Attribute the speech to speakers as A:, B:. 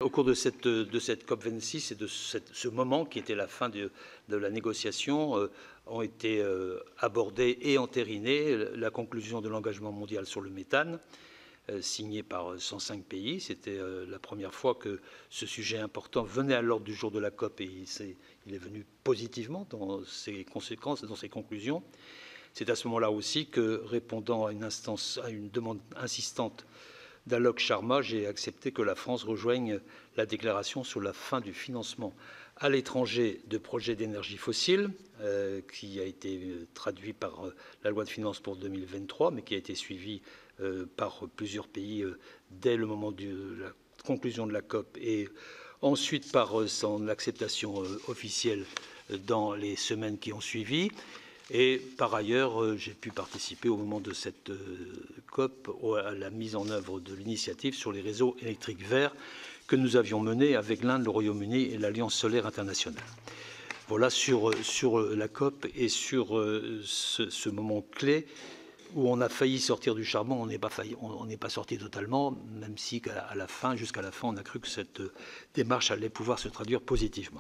A: au cours de cette COP26 et de ce moment qui était la fin de la négociation, ont été abordés et entérinés la conclusion de l'engagement mondial sur le méthane, signé par 105 pays. C'était la première fois que ce sujet important venait à l'ordre du jour de la COP et il est venu positivement dans ses conséquences, dans ses conclusions. C'est à ce moment-là aussi que, répondant à une demande insistante d'Alok Sharma, j'ai accepté que la France rejoigne la déclaration sur la fin du financement à l'étranger de projets d'énergie fossile, qui a été traduit par la loi de finances pour 2023, mais qui a été suivi par plusieurs pays dès le moment de la conclusion de la COP et ensuite par son acceptation officielle dans les semaines qui ont suivi. Et par ailleurs, j'ai pu participer au moment de cette COP à la mise en œuvre de l'initiative sur les réseaux électriques verts que nous avions menée avec l'Inde, le Royaume-Uni et l'Alliance solaire internationale. Voilà sur la COP et sur ce moment clé où on a failli sortir du charbon. On n'est pas sorti totalement, même si jusqu'à la fin, on a cru que cette démarche allait pouvoir se traduire positivement.